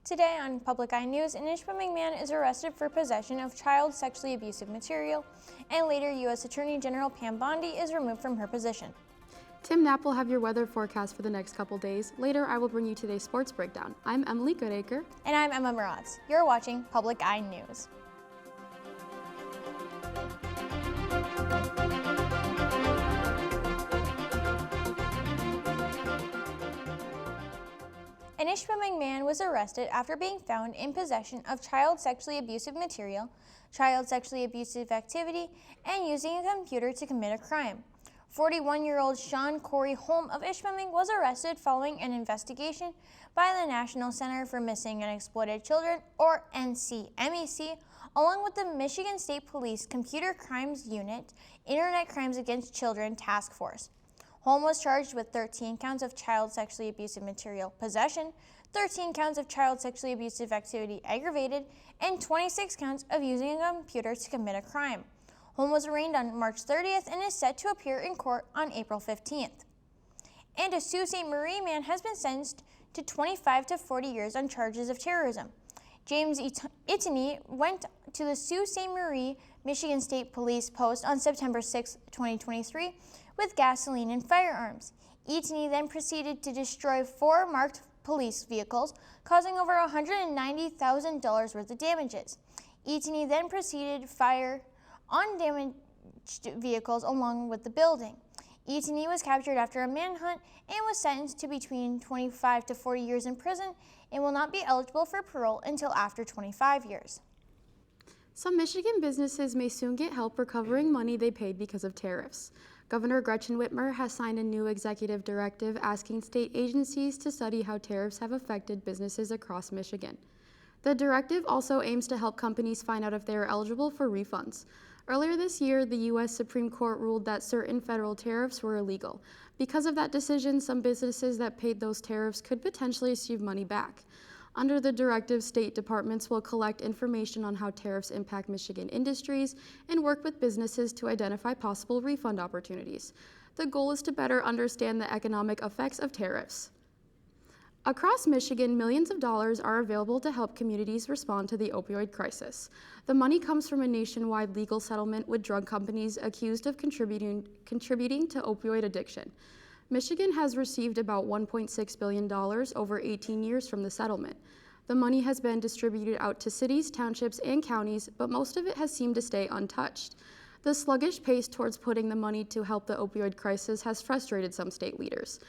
Today on Public Eye News, an Ishpeming man is arrested for possession of child sexually abusive material, and later U.S. Attorney General Pam Bondi is removed from her position. Tim Knapp will have your weather forecast for the next couple days. Later, I will bring you today's sports breakdown. I'm Emily Goodacre. And I'm Emma Mraz. You're watching Public Eye News. An Ishpeming man was arrested after being found in possession of child sexually abusive material, child sexually abusive activity, and using a computer to commit a crime. 41-year-old Sean Corey Holm of Ishpeming was arrested following an investigation by the National Center for Missing and Exploited Children, or NCMEC, along with the Michigan State Police Computer Crimes Unit Internet Crimes Against Children Task Force. Holm was charged with 13 counts of child sexually abusive material possession, 13 counts of child sexually abusive activity aggravated, and 26 counts of using a computer to commit a crime. Holm was arraigned on March 30th and is set to appear in court on April 15th. And a Sault Ste. Marie man has been sentenced to 25 to 40 years on charges of terrorism. James Itany went to the Sault Ste. Marie Michigan State Police Post on September 6, 2023, with gasoline and firearms. Itany then proceeded to destroy 4 marked police vehicles, causing over $190,000 worth of damages. Itany then proceeded to fire on damaged vehicles along with the building. Itany was captured after a manhunt and was sentenced to between 25 to 40 years in prison and will not be eligible for parole until after 25 years. Some Michigan businesses may soon get help recovering money they paid because of tariffs. Governor Gretchen Whitmer has signed a new executive directive asking state agencies to study how tariffs have affected businesses across Michigan. The directive also aims to help companies find out if they are eligible for refunds. Earlier this year, the U.S. Supreme Court ruled that certain federal tariffs were illegal. Because of that decision, some businesses that paid those tariffs could potentially receive money back. Under the directive, state departments will collect information on how tariffs impact Michigan industries and work with businesses to identify possible refund opportunities. The goal is to better understand the economic effects of tariffs. Across Michigan, millions of dollars are available to help communities respond to the opioid crisis. The money comes from a nationwide legal settlement with drug companies accused of contributing to opioid addiction. Michigan has received about $1.6 billion over 18 years from the settlement. The money has been distributed out to cities, townships, and counties, but most of it has seemed to stay untouched. The sluggish pace towards putting the money to help the opioid crisis has frustrated some state leaders.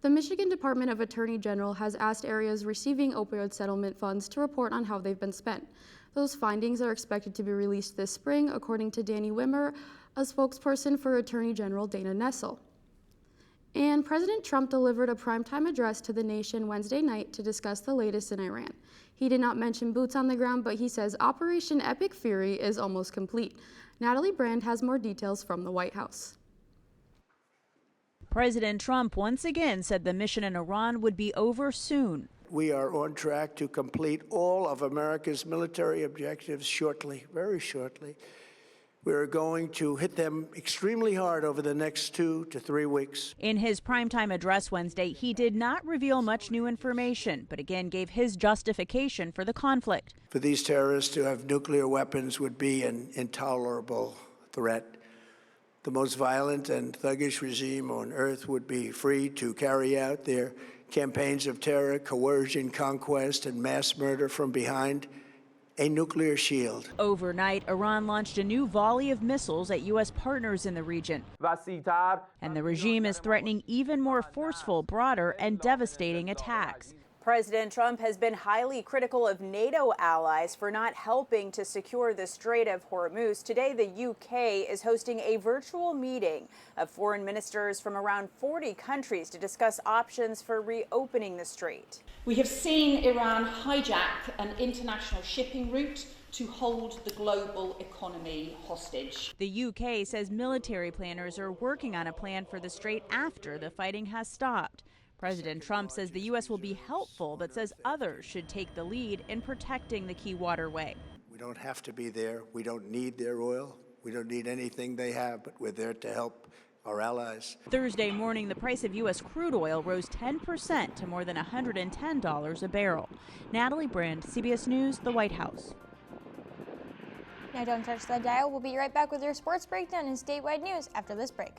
The Michigan Department of Attorney General has asked areas receiving opioid settlement funds to report on how they've been spent. Those findings are expected to be released this spring, according to Danny Wimmer, a spokesperson for Attorney General Dana Nessel. And President Trump delivered a primetime address to the nation Wednesday night to discuss the latest in Iran. He did not mention boots on the ground, but he says Operation Epic Fury is almost complete. Natalie Brand has more details from the White House. President Trump once again said the mission in Iran would be over soon. We are on track to complete all of America's military objectives shortly, very shortly. We are going to hit them extremely hard over the next 2 to 3 weeks. In his primetime address Wednesday, he did not reveal much new information, but again gave his justification for the conflict. For these terrorists to have nuclear weapons would be an intolerable threat. The most violent and thuggish regime on earth would be free to carry out their campaigns of terror, coercion, conquest, and mass murder from behind a nuclear shield. Overnight, Iran launched a new volley of missiles at U.S. partners in the region. And the regime is threatening even more forceful, broader, and devastating attacks. President Trump has been highly critical of NATO allies for not helping to secure the Strait of Hormuz. Today, the UK is hosting a virtual meeting of foreign ministers from around 40 countries to discuss options for reopening the strait. We have seen Iran hijack an international shipping route to hold the global economy hostage. The UK says military planners are working on a plan for the strait after the fighting has stopped. President Trump says the U.S. will be helpful, but says others should take the lead in protecting the key waterway. We don't have to be there. We don't need their oil. We don't need anything they have, but we're there to help our allies. Thursday morning, the price of U.S. crude oil rose 10% to more than $110 a barrel. Natalie Brand, CBS News, the White House. Now don't touch that dial. We'll be right back with your sports breakdown and statewide news after this break.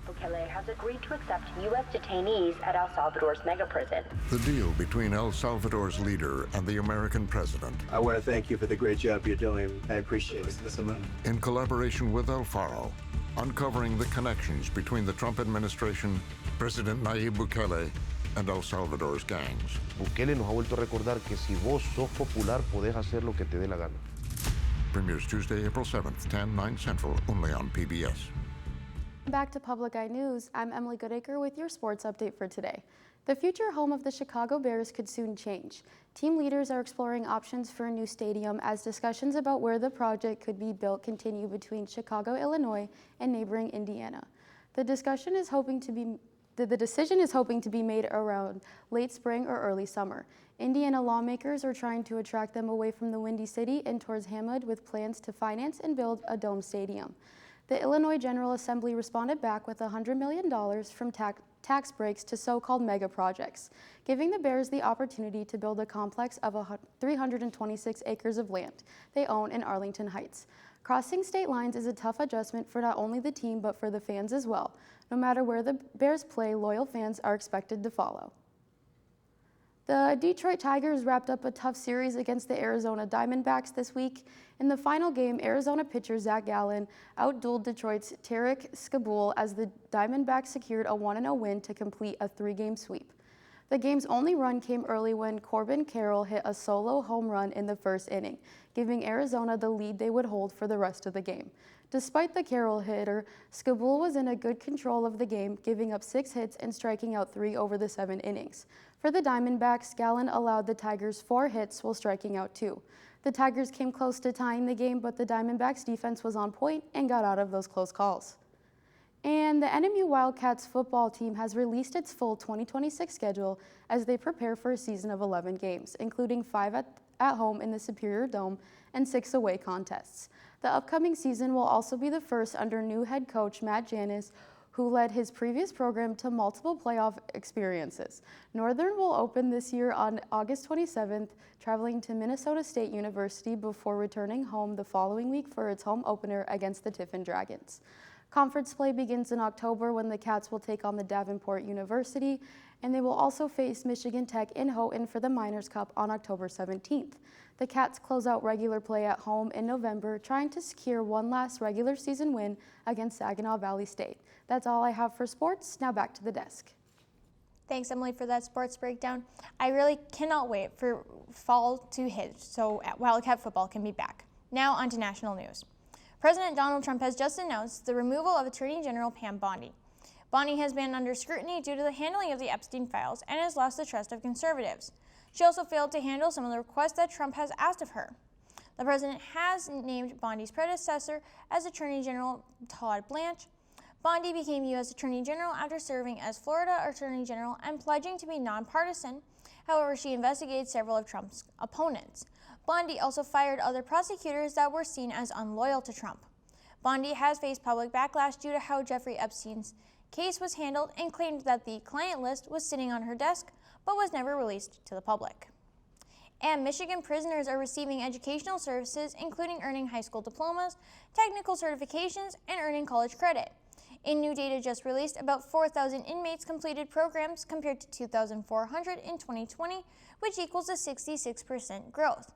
Bukele has agreed to accept U.S. detainees at El Salvador's mega prison. The deal between El Salvador's leader and the American president, I want to thank you for the great job you're doing. I appreciate it. in collaboration with El Faro, uncovering the connections between the Trump administration, President Nayib Bukele, and El Salvador's gangs. Bukele nos ha vuelto a recordar que si vos sos popular, podés hacer lo que te dé la gana. Premieres Tuesday, April 7th, 10, 9 Central, only on PBS. Back to Public Eye News, I'm Emily Goodacre with your sports update for today. The future home of the Chicago Bears could soon change. Team leaders are exploring options for a new stadium as discussions about where the project could be built continue between Chicago, Illinois, and neighboring Indiana. The decision is hoping to be made around late spring or early summer. Indiana lawmakers are trying to attract them away from the Windy City and towards Hammond with plans to finance and build a dome stadium. The Illinois General Assembly responded back with $100 million from tax breaks to so-called mega projects, giving the Bears the opportunity to build a complex of 326 acres of land they own in Arlington Heights. Crossing state lines is a tough adjustment for not only the team but for the fans as well. No matter where the Bears play, loyal fans are expected to follow. The Detroit Tigers wrapped up a tough series against the Arizona Diamondbacks this week. In the final game, Arizona pitcher Zach Gallen outdueled Detroit's Tarek Skubal as the Diamondbacks secured a 1-0 win to complete a 3-game sweep. The game's only run came early when Corbin Carroll hit a solo home run in the first inning, giving Arizona the lead they would hold for the rest of the game. Despite the Carroll hitter, Skubal was in a good control of the game, giving up 6 hits and striking out 3 over the 7 innings. For the Diamondbacks, Gallen allowed the Tigers 4 hits while striking out 2. The Tigers came close to tying the game, but the Diamondbacks' defense was on point and got out of those close calls. And the NMU Wildcats football team has released its full 2026 schedule as they prepare for a season of 11 games, including 5 at home in the Superior Dome and 6 away contests. The upcoming season will also be the first under new head coach Matt Janis, who led his previous program to multiple playoff experiences. Northern will open this year on August 27th, traveling to Minnesota State University before returning home the following week for its home opener against the Tiffin Dragons. Conference play begins in October when the Cats will take on the Davenport University, and they will also face Michigan Tech in Houghton for the Miners Cup on October 17th. The Cats close out regular play at home in November, trying to secure one last regular season win against Saginaw Valley State. That's all I have for sports. Now back to the desk. Thanks, Emily, for that sports breakdown. I really cannot wait for fall to hit so Wildcat football can be back. Now on to national news. President Donald Trump has just announced the removal of Attorney General Pam Bondi. Bondi has been under scrutiny due to the handling of the Epstein files and has lost the trust of conservatives. She also failed to handle some of the requests that Trump has asked of her. The president has named Bondi's predecessor as Attorney General Todd Blanche. Bondi became U.S. Attorney General after serving as Florida Attorney General and pledging to be nonpartisan. However, she investigated several of Trump's opponents. Bondi also fired other prosecutors that were seen as unloyal to Trump. Bondi has faced public backlash due to how Jeffrey Epstein's case was handled and claimed that the client list was sitting on her desk but was never released to the public. And Michigan prisoners are receiving educational services, including earning high school diplomas, technical certifications, and earning college credit. In new data just released, about 4,000 inmates completed programs compared to 2,400 in 2020, which equals a 66% growth.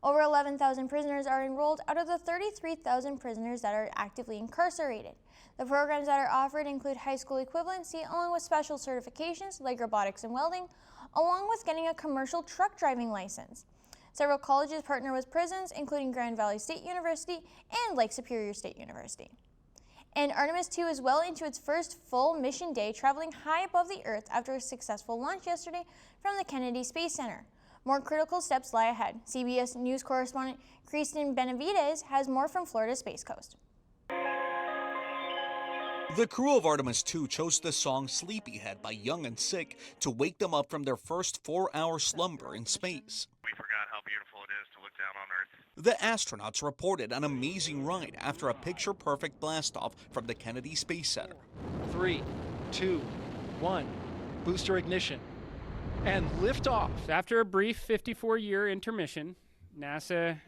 Over 11,000 prisoners are enrolled out of the 33,000 prisoners that are actively incarcerated. The programs that are offered include high school equivalency along with special certifications like robotics and welding, along with getting a commercial truck driving license. Several colleges partner with prisons, including Grand Valley State University and Lake Superior State University. And Artemis II is well into its first full mission day, traveling high above the Earth after a successful launch yesterday from the Kennedy Space Center. More critical steps lie ahead. CBS News correspondent Kristen Benavides has more from Florida's Space Coast. The crew of Artemis II chose the song Sleepyhead by Young and Sick to wake them up from their first 4-hour slumber in space. We forgot how beautiful it is is to look down on Earth. The astronauts reported an amazing ride after a picture-perfect blastoff from the Kennedy Space Center. 3, 2, 1, booster ignition, and liftoff. After a brief 54-year intermission, NASA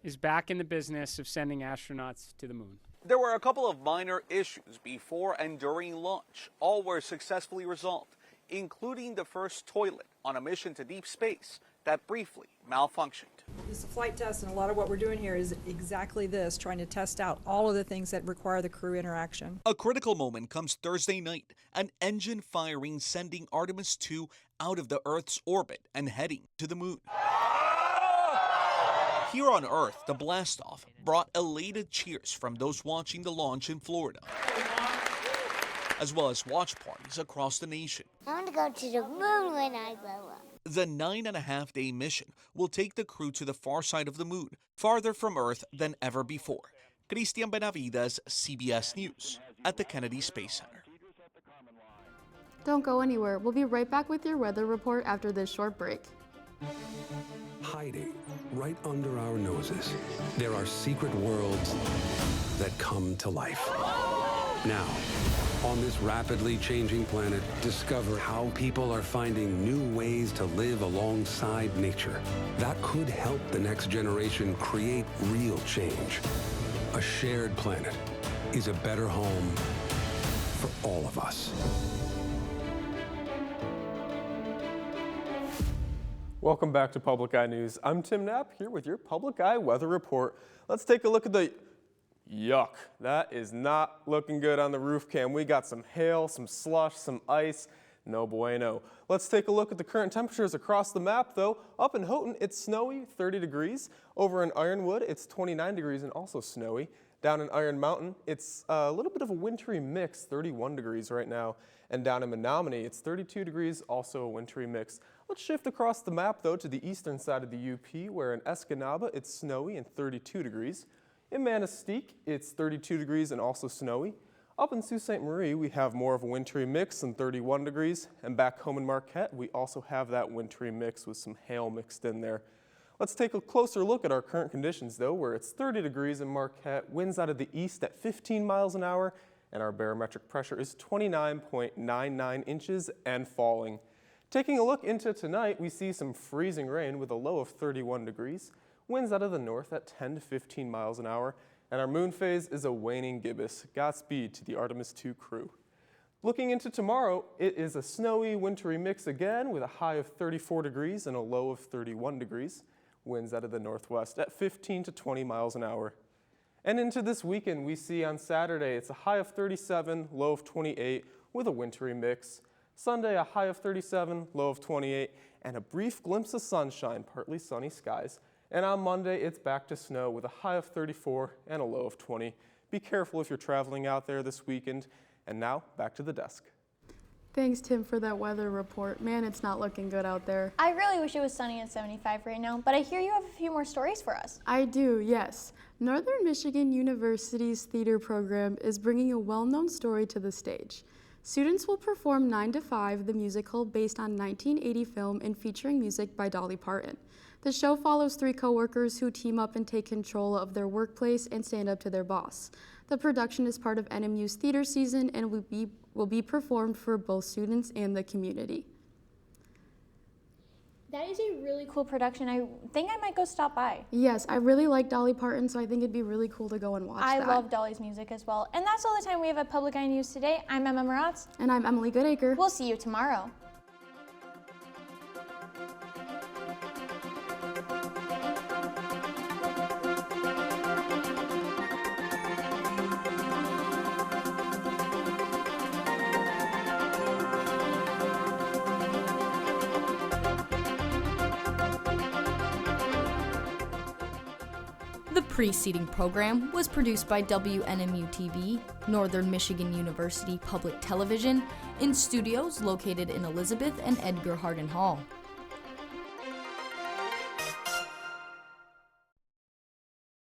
is back in the business of sending astronauts to the moon. There were a couple of minor issues before and during launch. All were successfully resolved, including the first toilet on a mission to deep space that briefly malfunctioned. This is a flight test, and a lot of what we're doing here is exactly this, trying to test out all of the things that require the crew interaction. A critical moment comes Thursday night, an engine firing sending Artemis 2 out of the Earth's orbit and heading to the moon. Here on Earth, the blastoff brought elated cheers from those watching the launch in Florida, as well as watch parties across the nation. I want to go to the moon when I grow up. The 9.5-day mission will take the crew to the far side of the moon, farther from Earth than ever before. Christian Benavides, CBS News, at the Kennedy Space Center. Don't go anywhere. We'll be right back with your weather report after this short break. Hiding right under our noses, there are secret worlds that come to life. Now, on this rapidly changing planet, discover how people are finding new ways to live alongside nature. That could help the next generation create real change. A shared planet is a better home for all of us. Welcome back to Public Eye News. I'm Tim Knapp here with your Public Eye Weather Report. Let's take a look at the yuck. That is not looking good on the roof cam. We got some hail, some slush, some ice. No bueno. Let's take a look at the current temperatures across the map, though. Up in Houghton, it's snowy, 30 degrees. Over in Ironwood, it's 29 degrees and also snowy. Down in Iron Mountain, it's a little bit of a wintry mix, 31 degrees right now. And down in Menominee, it's 32 degrees, also a wintry mix. Let's shift across the map, though, to the eastern side of the UP, where in Escanaba, it's snowy and 32 degrees. In Manistee, it's 32 degrees and also snowy. Up in Sault Ste. Marie, we have more of a wintry mix and 31 degrees. And back home in Marquette, we also have that wintry mix with some hail mixed in there. Let's take a closer look at our current conditions, though, where it's 30 degrees in Marquette, winds out of the east at 15 miles an hour, and our barometric pressure is 29.99 inches and falling. Taking a look into tonight, we see some freezing rain with a low of 31 degrees, winds out of the north at 10 to 15 miles an hour, and our moon phase is a waning gibbous. Godspeed to the Artemis 2 crew. Looking into tomorrow, it is a snowy, wintry mix again with a high of 34 degrees and a low of 31 degrees. Winds out of the northwest at 15 to 20 miles an hour. And into this weekend, we see on Saturday, it's a high of 37, low of 28 with a wintry mix. Sunday, a high of 37, low of 28, and a brief glimpse of sunshine, partly sunny skies. And on Monday, it's back to snow with a high of 34 and a low of 20. Be careful if you're traveling out there this weekend. And now, back to the desk. Thanks, Tim, for that weather report. Man, it's not looking good out there. I really wish it was sunny at 75 right now, but I hear you have a few more stories for us. I do, yes. Northern Michigan University's theater program is bringing a well-known story to the stage. Students will perform 9 to 5, the musical based on 1980 film and featuring music by Dolly Parton. The show follows 3 co-workers who team up and take control of their workplace and stand up to their boss. The production is part of NMU's theater season and will be performed for both students and the community. That is a really cool production. I think I might go stop by. Yes, I really like Dolly Parton, so I think it'd be really cool to go and watch that. I love Dolly's music as well. And that's all the time we have at Public Eye News today. I'm Emma Maratz. And I'm Emily Goodacre. We'll see you tomorrow. The preceding program was produced by WNMU-TV, Northern Michigan University Public Television, in studios located in Elizabeth and Edgar Hardin Hall.